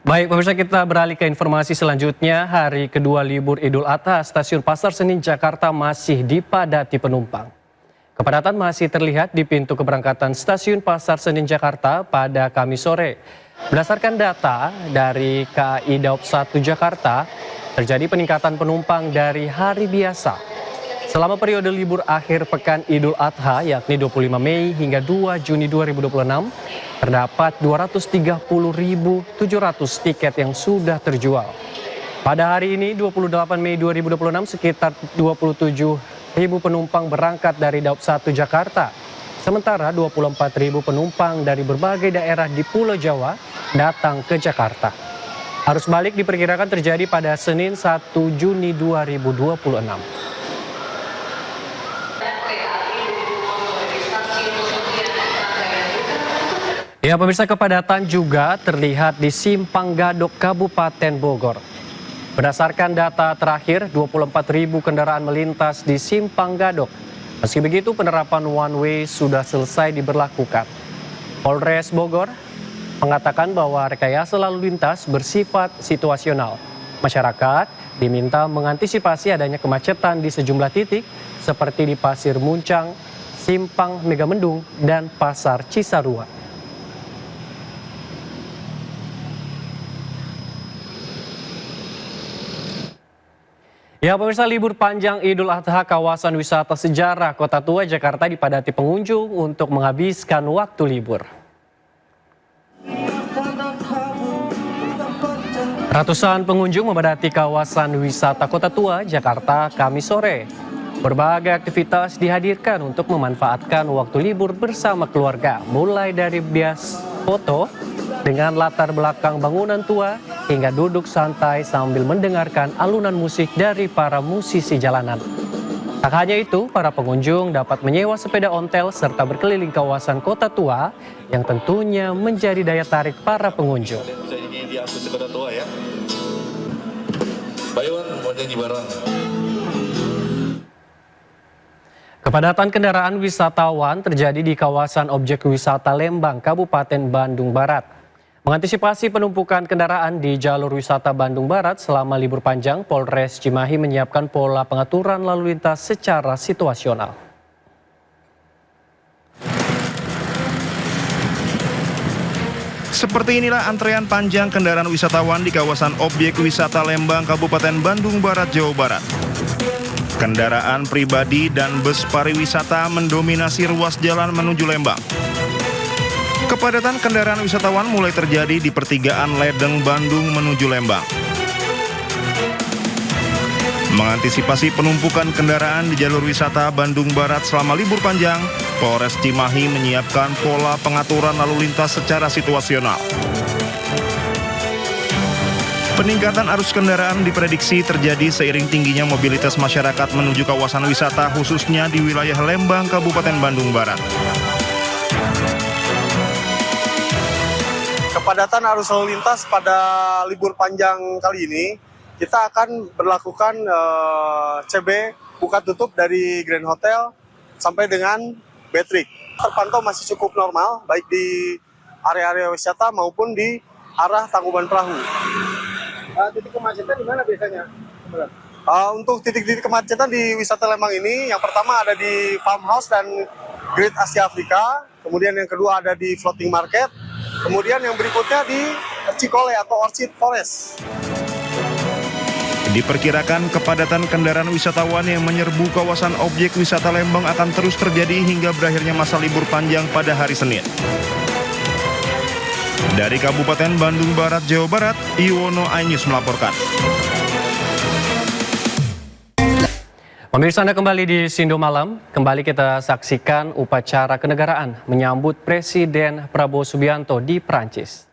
Baik, pemirsa, kita beralih ke informasi selanjutnya. Hari kedua libur Idul Adha, stasiun Pasar Senen Jakarta masih dipadati penumpang. Kepadatan masih terlihat di pintu keberangkatan stasiun Pasar Senen Jakarta pada Kamis sore. Berdasarkan data dari KAI Daob 1 Jakarta, terjadi peningkatan penumpang dari hari biasa. Selama periode libur akhir pekan Idul Adha, yakni 25 Mei hingga 2 Juni 2026, terdapat 230.700 tiket yang sudah terjual. Pada hari ini, 28 Mei 2026, sekitar 27.000 penumpang berangkat dari Daob 1 Jakarta. Sementara 24.000 penumpang dari berbagai daerah di Pulau Jawa datang ke Jakarta. Arus balik diperkirakan terjadi pada Senin 1 Juni 2026. Ya, pemirsa, kepadatan juga terlihat di Simpang Gadok, Kabupaten Bogor. Berdasarkan data terakhir, 24.000 kendaraan melintas di Simpang Gadok. Meski begitu, penerapan one way sudah selesai diberlakukan. Polres Bogor mengatakan bahwa rekayasa lalu lintas bersifat situasional. Masyarakat diminta mengantisipasi adanya kemacetan di sejumlah titik seperti di Pasir Muncang, Simpang Megamendung, dan Pasar Cisarua. Ya, pemirsa, libur panjang Idul Adha kawasan wisata sejarah Kota Tua Jakarta dipadati pengunjung untuk menghabiskan waktu libur. Ratusan pengunjung memadati kawasan wisata Kota Tua Jakarta Kamis sore. Berbagai aktivitas dihadirkan untuk memanfaatkan waktu libur bersama keluarga, mulai dari bias foto dengan latar belakang bangunan tua hingga duduk santai sambil mendengarkan alunan musik dari para musisi jalanan. Tak hanya itu, para pengunjung dapat menyewa sepeda ontel serta berkeliling kawasan Kota Tua yang tentunya menjadi daya tarik para pengunjung. Kota Tua ya. Bayuan mau nyanyi bareng. Kepadatan kendaraan wisatawan terjadi di kawasan objek wisata Lembang, Kabupaten Bandung Barat. Mengantisipasi penumpukan kendaraan di jalur wisata Bandung Barat selama libur panjang, Polres Cimahi menyiapkan pola pengaturan lalu lintas secara situasional. Seperti inilah antrean panjang kendaraan wisatawan di kawasan objek wisata Lembang, Kabupaten Bandung Barat, Jawa Barat. Kendaraan pribadi dan bus pariwisata mendominasi ruas jalan menuju Lembang. Kepadatan kendaraan wisatawan mulai terjadi di pertigaan Ledeng, Bandung menuju Lembang. Mengantisipasi penumpukan kendaraan di jalur wisata Bandung Barat selama libur panjang, Polres Cimahi menyiapkan pola pengaturan lalu lintas secara situasional. Peningkatan arus kendaraan diprediksi terjadi seiring tingginya mobilitas masyarakat menuju kawasan wisata khususnya di wilayah Lembang, Kabupaten Bandung Barat. Kepadatan arus lalu lintas pada libur panjang kali ini, kita akan berlakukan CB buka tutup dari Grand Hotel sampai dengan Betrik. Terpantau masih cukup normal, baik di area-area wisata maupun di arah Tangkuban Perahu. Titik kemacetan di mana biasanya? Untuk titik-titik kemacetan di wisata Lembang ini, yang pertama ada di Farmhouse dan Great Asia Afrika, kemudian yang kedua ada di Floating Market, kemudian yang berikutnya di Cikole atau Orchid Forest. Diperkirakan kepadatan kendaraan wisatawan yang menyerbu kawasan objek wisata Lembang akan terus terjadi hingga berakhirnya masa libur panjang pada hari Senin. Dari Kabupaten Bandung Barat, Jawa Barat, Iwono iNews melaporkan. Pemirsa, Anda kembali di Sindo Malam. Kembali kita saksikan upacara kenegaraan menyambut Presiden Prabowo Subianto di Prancis.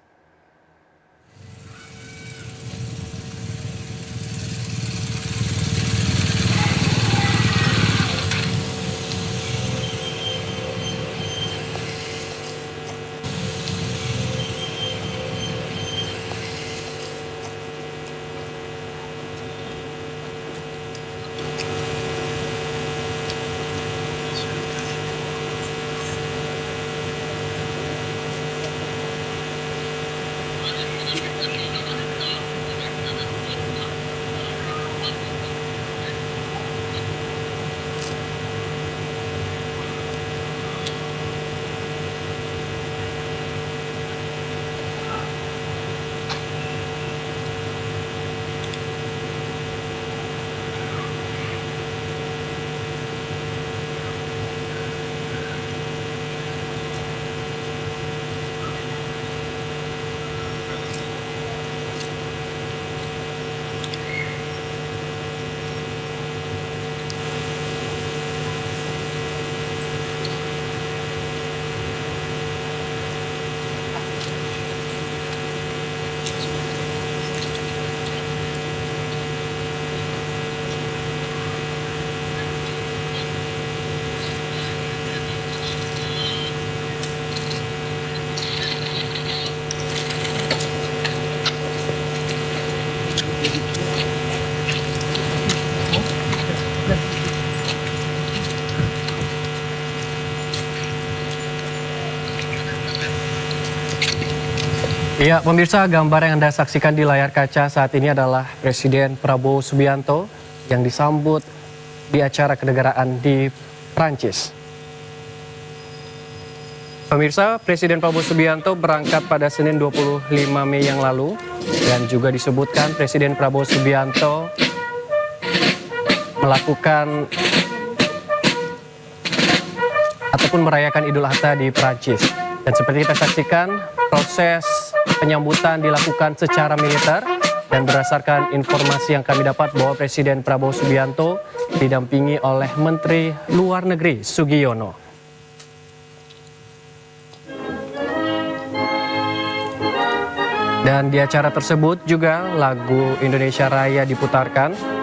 Ya, pemirsa, gambar yang Anda saksikan di layar kaca saat ini adalah Presiden Prabowo Subianto yang disambut di acara kenegaraan di Prancis. Pemirsa, Presiden Prabowo Subianto berangkat pada Senin 25 Mei yang lalu dan juga disebutkan Presiden Prabowo Subianto melakukan ataupun merayakan Idul Adha di Prancis. Dan seperti kita saksikan, proses penyambutan dilakukan secara militer dan berdasarkan informasi yang kami dapat bahwa Presiden Prabowo Subianto didampingi oleh Menteri Luar Negeri Sugiono. Dan di acara tersebut juga lagu Indonesia Raya diputarkan.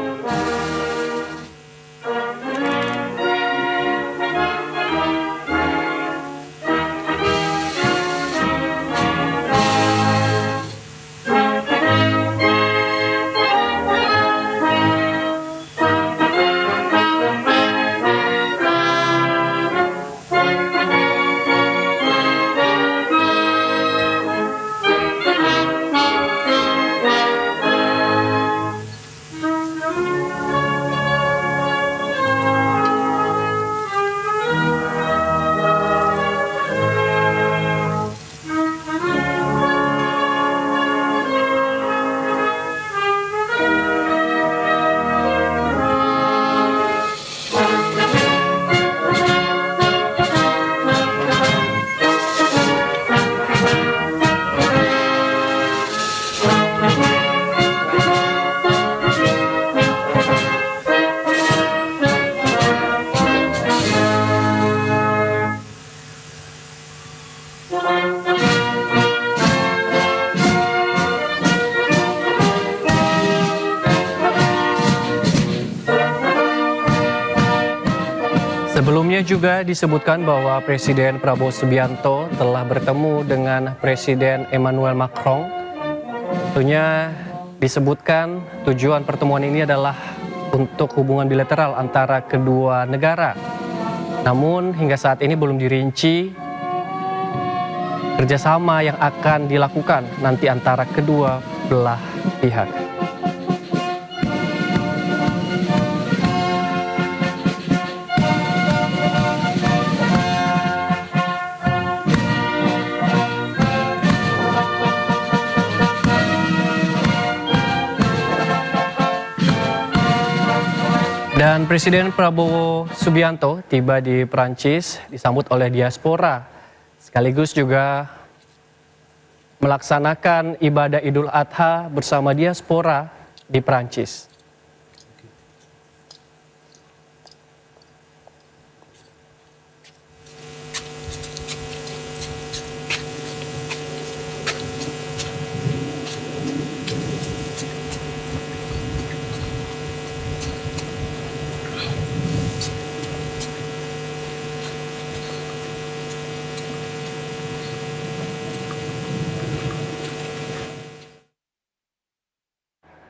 Sebelumnya juga disebutkan bahwa Presiden Prabowo Subianto telah bertemu dengan Presiden Emmanuel Macron. Tentunya disebutkan tujuan pertemuan ini adalah untuk hubungan bilateral antara kedua negara. Namun hingga saat ini belum dirinci kerjasama yang akan dilakukan nanti antara kedua belah pihak. Dan Presiden Prabowo Subianto tiba di Prancis disambut oleh diaspora, sekaligus juga melaksanakan ibadah Idul Adha bersama diaspora di Prancis.